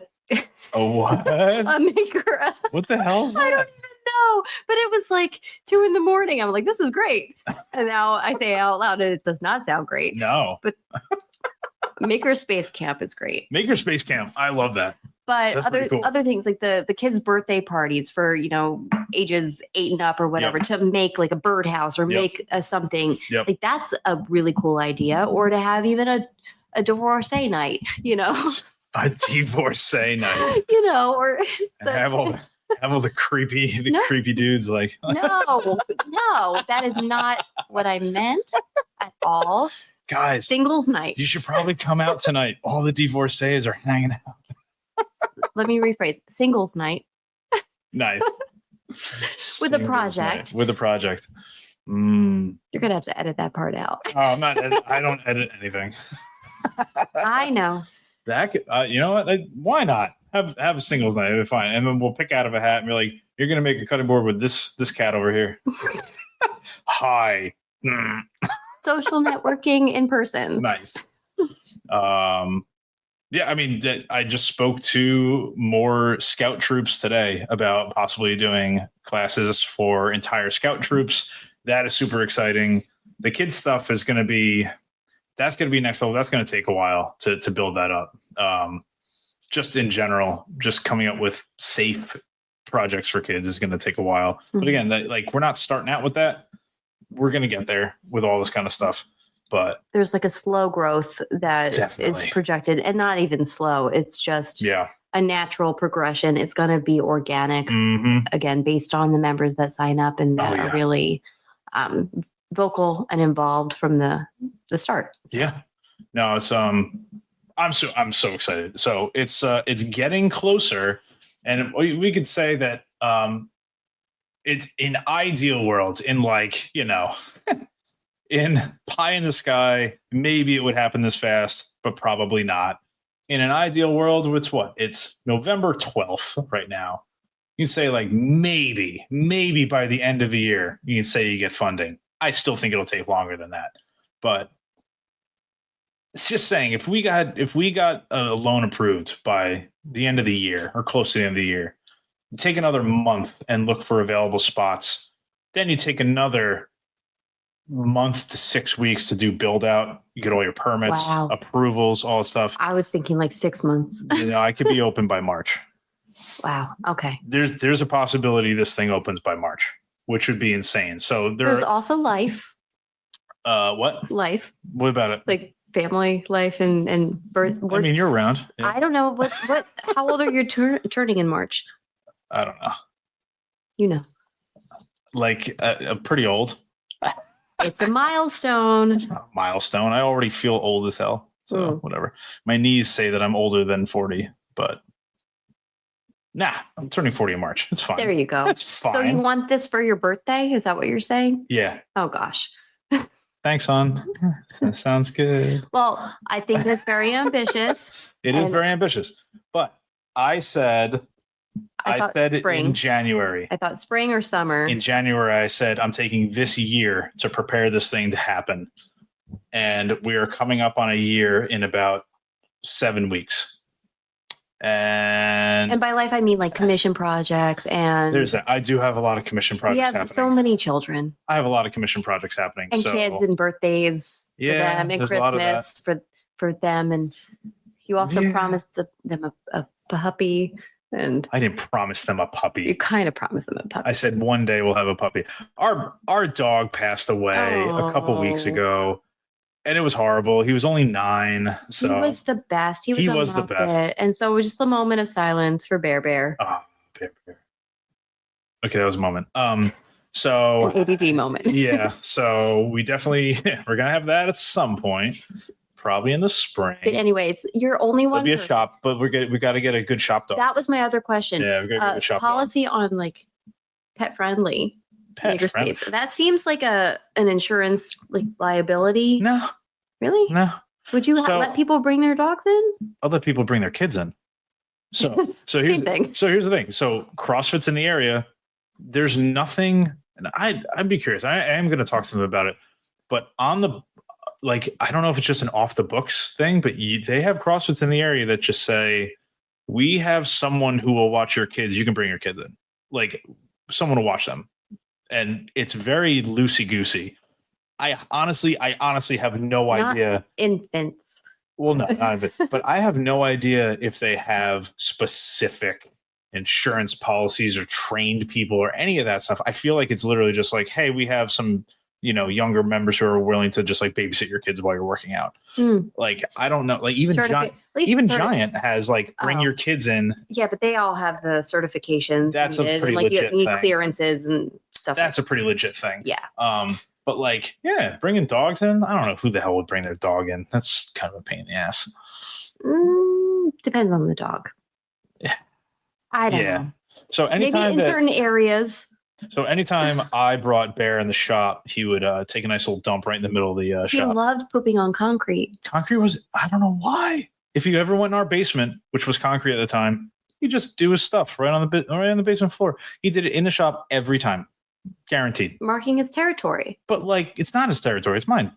what? A maker. What the hell is that? I don't even know, but it was like 2 a.m. I'm like, this is great. And now I say it out loud and it does not sound great. No. But MakerspaceCamp is great. MakerspaceCamp. I love that. But other things like the kids' birthday parties for, ages 8 and up or whatever, to make like a birdhouse or make something like that's a really cool idea. Or to have even a divorcee night, A divorcee night. Or have all the creepy dudes like no, that is not what I meant at all. Guys, singles night. You should probably come out tonight. All the divorcees are hanging out. Let me rephrase. Singles night. Nice. With a project. With a project. You're gonna have to edit that part out. Oh, I don't edit anything. I know. That you know what? Why not have a singles night? It'll be fine, and then we'll pick out of a hat and be like, "You're gonna make a cutting board with this cat over here." Hi. Social networking in person. Nice. Yeah, I mean, I just spoke to more scout troops today about possibly doing classes for entire scout troops. That is super exciting. The kids stuff is going to be next level. That's going to take a while to build that up. Just in general, just coming up with safe projects for kids is going to take a while. Mm-hmm. But again, we're not starting out with that. We're going to get there with all this kind of stuff. But there's like a slow growth that is projected, and not even slow. It's just a natural progression. It's going to be organic, again, based on the members that sign up and that are really vocal and involved from the start. So. Yeah, no, it's I'm so excited. So it's getting closer, and we could say that it's in ideal worlds, in in pie in the sky, maybe it would happen this fast, but probably not. In an ideal world, it's November 12th right now. You can say maybe by the end of the year, you can say you get funding. I still think it'll take longer than that. But it's just saying, if we got a loan approved by the end of the year or close to the end of the year, take another month and look for available spots. Then you take another month to 6 weeks to do build out. You get all your permits, approvals, all that stuff. I was thinking like 6 months. I could be open by March. Wow. Okay. There's a possibility this thing opens by March, which would be insane. So there's also life. What? Life. What about it? Like family life and birth. I mean, you're around. Yeah. I don't know what. How old are you turning in March? I don't know. You know. Like pretty old. It's a milestone. It's not a milestone. I already feel old as hell. So whatever. My knees say that I'm older than 40, but nah, I'm turning 40 in March. It's fine. There you go. That's fine. So you want this for your birthday? Is that what you're saying? Yeah. Oh gosh. Thanks, hon. That sounds good. Well, I think that's very ambitious. It is very ambitious. But I said it spring. In January. I thought spring or summer. In January, I said I'm taking this year to prepare this thing to happen. And we are coming up on a year in about 7 weeks. And by life, I mean like commission projects and there's that. I do have a lot of commission projects happening. We have so many children. I have a lot of commission projects happening. And kids and birthdays for them and Christmas for them. And you also promised them a puppy. And I didn't promise them a puppy. You kind of promised them a puppy. I said one day we'll have a puppy. Our dog passed away a couple weeks ago. And it was horrible. He was only 9. So he was the best. He was the best. And so it was just a moment of silence for Bear. Oh, Bear. Okay, that was a moment. So an ADD moment. Yeah. So we're gonna have that at some point, probably in the spring. But anyways, you're only one. There'll be a shop, but we got to get a good shop dog. That was my other question. Yeah, we got to get a good shop policy dog. On like pet friendly. Makerspace. That seems like an insurance like liability. No. Really? No. Would you let people bring their dogs in? I'll let people bring their kids in. So here's the thing. So CrossFit's in the area. There's nothing, and I'd be curious. I am going to talk to them about it. But on the I don't know if it's just an off the books thing, but they have CrossFits in the area that just say, we have someone who will watch your kids. You can bring your kids in. Like someone will watch them. And it's very loosey-goosey. I honestly have no idea. Infants. Well, no, not infants. But I have no idea if they have specific insurance policies or trained people or any of that stuff. I feel like it's literally just like, hey, we have some, younger members who are willing to just like babysit your kids while you're working out. Like, I don't know. Like even Giant has like bring your kids in. Yeah, but they all have the certifications. That's a pretty legit thing. Clearances and stuff. That's a pretty legit thing. Yeah. But bringing dogs in, I don't know who the hell would bring their dog in. That's kind of a pain in the ass. Depends on the dog. Yeah. I don't know. So anytime maybe in certain areas. So anytime I brought Bear in the shop, he would take a nice little dump right in the middle of the shop. He loved pooping on concrete. Concrete was, I don't know why. If you ever went in our basement, which was concrete at the time, he just do his stuff right on the basement floor. He did it in the shop every time. Guaranteed. Marking his territory. But it's not his territory. It's mine.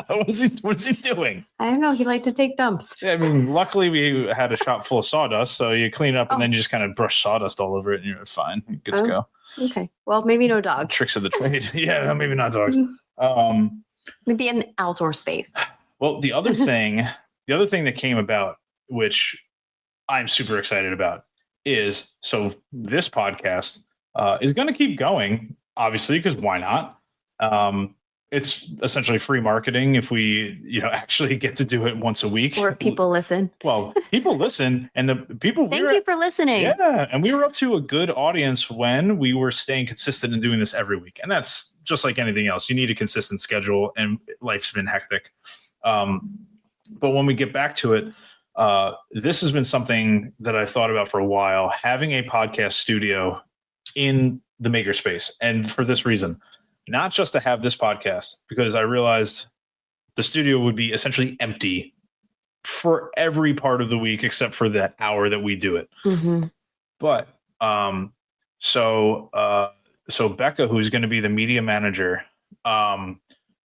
What is he doing? I don't know. He liked to take dumps. Yeah, I mean, luckily we had a shop full of sawdust, so you clean it up and then you just kind of brush sawdust all over it, and you're fine. You're good to go. Okay. Well, maybe no dog. Tricks of the trade. Yeah, maybe not dogs. Maybe in the outdoor space. Well, the other thing that came about, which I'm super excited about, is this podcast is going to keep going, obviously, because why not? It's essentially free marketing if we, actually get to do it once a week. Or people listen. Well, people listen, and the people. Thank you for listening. Yeah, and we were up to a good audience when we were staying consistent and doing this every week, and that's just like anything else. You need a consistent schedule, and life's been hectic. But when we get back to it, this has been something that I thought about for a while. Having a podcast studio in the makerspace, and for this reason. Not just to have this podcast, because I realized the studio would be essentially empty for every part of the week except for that hour that we do it. Mm-hmm. But So Becca, who's going to be the media manager,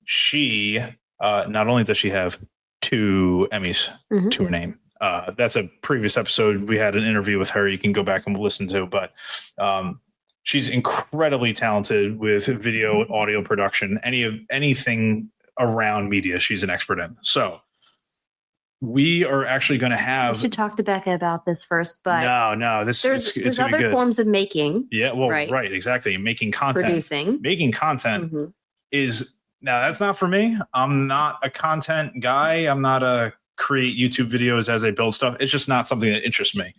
she not only does she have 2 Emmys to her name. That's a previous episode. We had an interview with her. You can go back and listen to, but she's incredibly talented with video, audio production, anything around media. She's an expert in. So we are actually going to have. We should talk to Becca about this first, but no, there's other forms of making. Yeah, well, right, exactly. Making content, making content is now that's not for me. I'm not a content guy. I'm not a create YouTube videos as I build stuff. It's just not something that interests me.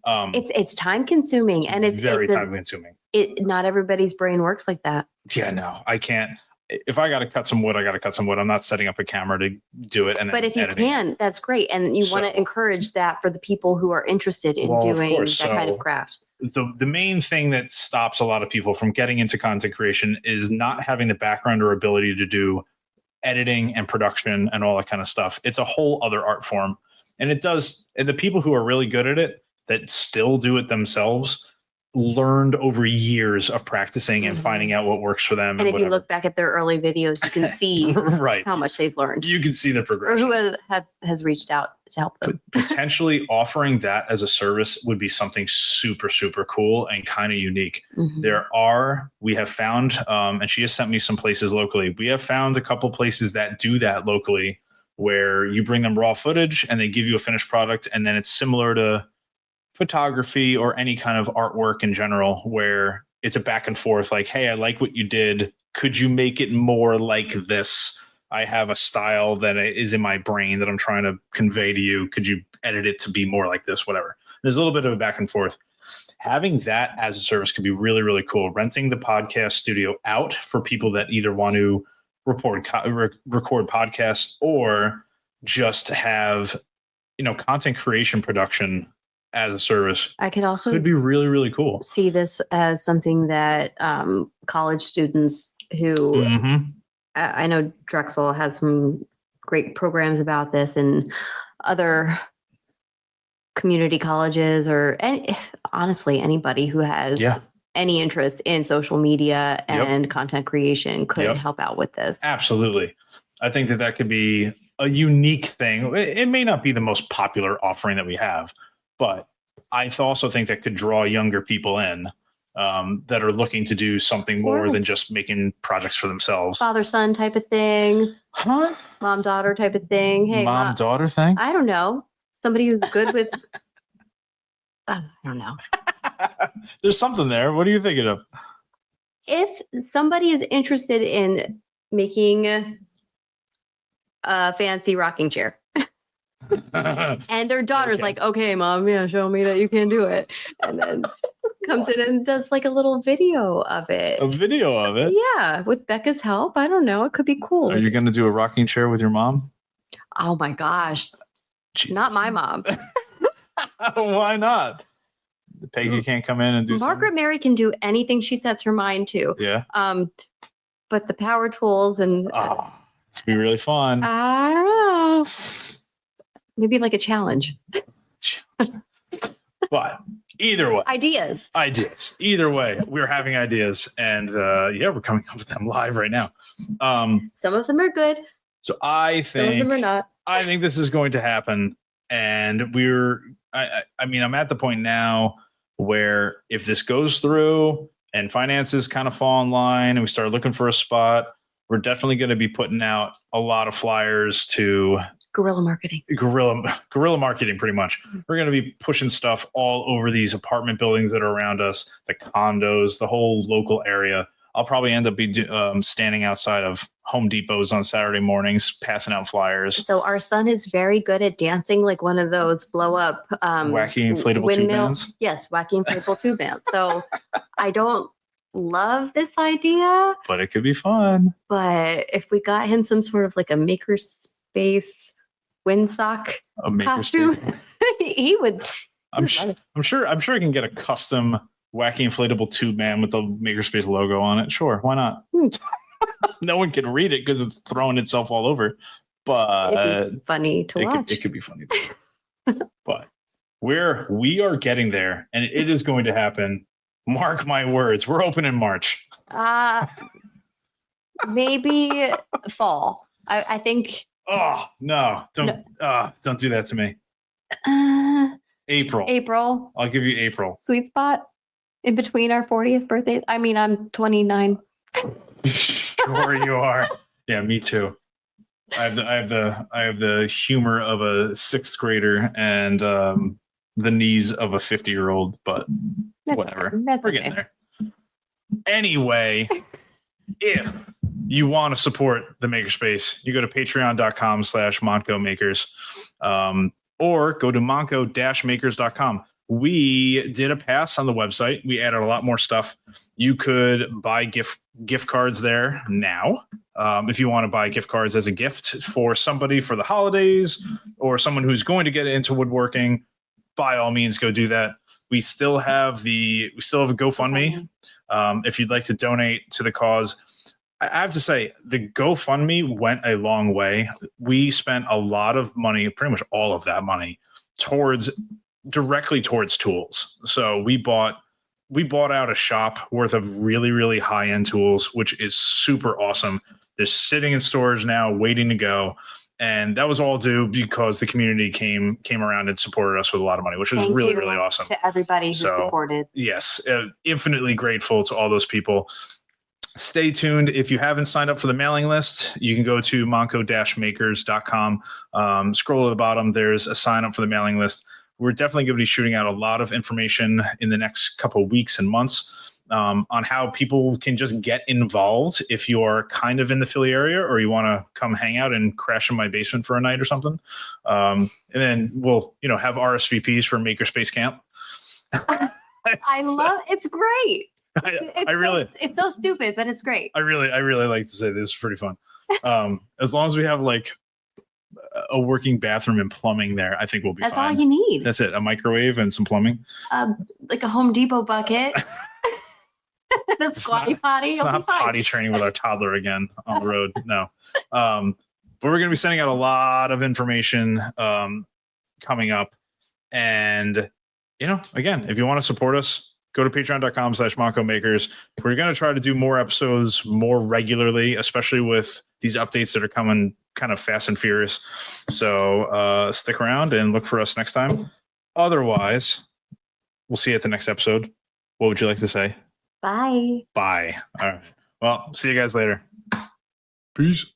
It's time consuming, and it's very time consuming. Not everybody's brain works like that. Yeah, no, I can't. If I got to cut some wood, I got to cut some wood. I'm not setting up a camera to do it. But if you can, that's great. And you want to encourage that for the people who are interested in doing that kind of craft. The main thing that stops a lot of people from getting into content creation is not having the background or ability to do editing and production and all that kind of stuff. It's a whole other art form. And the people who are really good at it that still do it themselves learned over years of practicing and finding out what works for them. And if you look back at their early videos, you can see how much they've learned. You can see the progression. Or who has reached out to help them. But potentially offering that as a service would be something super, super cool and kind of unique. We have found, and she has sent me some places locally. We have found a couple places that do that locally where you bring them raw footage and they give you a finished product. And then it's similar to photography or any kind of artwork in general, where it's a back and forth like, hey, I like what you did. Could you make it more like this? I have a style that is in my brain that I'm trying to convey to you. Could you edit it to be more like this? Whatever. There's a little bit of a back and forth. Having that as a service could be really, really cool. Renting the podcast studio out for people that either want to record podcasts or just have, content creation production as a service. I could also could be really, really cool. See this as something that college students who I know Drexel has some great programs about this, and other community colleges or honestly anybody who has any interest in social media and content creation could help out with this. Absolutely. I think that could be a unique thing. It may not be the most popular offering that we have, but I also think that could draw younger people in that are looking to do something more than just making projects for themselves. Father-son type of thing. Huh? Mom-daughter type of thing. Hey, mom-daughter thing? I don't know. Somebody who's good with... I don't know. There's something there. What are you thinking of? If somebody is interested in making a fancy rocking chair, and their daughter's like, okay, mom, show me that you can do it. And then comes in and does like a little video of it. A video of it? Yeah, with Becca's help. I don't know. It could be cool. Are you going to do a rocking chair with your mom? Oh my gosh. Jesus. Not my mom. Why not? Peggy can't come in and do Margaret something? Mary can do anything she sets her mind to. Yeah. But the power tools and... it's be really fun. I don't know. Maybe like a challenge. But either way. Ideas. Either way, we're having ideas. And we're coming up with them live right now. Some of them are good. So I think... Some of them are not. I think this is going to happen. And I'm at the point now where if this goes through and finances kind of fall in line and we start looking for a spot, we're definitely going to be putting out a lot of flyers to guerrilla marketing, pretty much. We're going to be pushing stuff all over these apartment buildings that are around us, the condos, the whole local area. I'll probably end up standing outside of Home Depots on Saturday mornings, passing out flyers. So our son is very good at dancing like one of those blow up wacky inflatable tube bands. Yes, wacky inflatable tube bands. So I don't love this idea, but it could be fun. But if we got him some sort of like a Makerspace windsock costume, he would. I'm sure I can get a custom wacky inflatable tube man with the Makerspace logo on it. Sure, why not? No one can read it because it's throwing itself all over. But it'd be funny to watch. It could be funny. But we are getting there, and it is going to happen. Mark my words. We're open in March. Maybe fall. I think. Oh no! Don't do that to me. April. April. I'll give you April. Sweet spot in between our 40th birthday. I mean, I'm 29. Sure you are. Yeah, me too. I have the humor of a 6th grader and the knees of a 50-year-old, but That's whatever. Okay. That's We're okay. getting there. Anyway, if you want to support the Makerspace, you go to patreon.com/MontCo Makers, or go to MontCo-Makers.com. We did a pass on the website. We added a lot more stuff. You could buy gift cards there now. If you want to buy gift cards as a gift for somebody for the holidays or someone who's going to get into woodworking, by all means, go do that. We still have a GoFundMe. If you'd like to donate to the cause, I have to say the GoFundMe went a long way. We spent a lot of money, pretty much all of that money, directly towards tools. So we bought out a shop worth of really, really high-end tools, which is super awesome. They're sitting in stores now waiting to go. And that was all due because the community came around and supported us with a lot of money, which was really, really awesome. To everybody who supported. Yes, infinitely grateful to all those people. Stay tuned. If you haven't signed up for the mailing list, you can go to MontCo-Makers.com. Scroll to the bottom. There's a sign up for the mailing list. We're definitely going to be shooting out a lot of information in the next couple of weeks and months on how people can just get involved if you're kind of in the Philly area or you want to come hang out and crash in my basement for a night or something. And then we'll, have RSVPs for MakerspaceCamp. I love it's great. It's so stupid, but it's great. I really like to say this is pretty fun. As long as we have like a working bathroom and plumbing there, I think we'll be fine. That's all you need. That's it. A microwave and some plumbing. Like a Home Depot bucket. That's squatty potty. It's not potty training with our toddler again on the road. No. But we're going to be sending out a lot of information coming up. And, again, if you want to support us, go to patreon.com/MontCo Makers. We're going to try to do more episodes more regularly, especially with these updates that are coming kind of fast and furious. So stick around and look for us next time. Otherwise, we'll see you at the next episode. What would you like to say? Bye. Bye. All right. Well, see you guys later. Peace.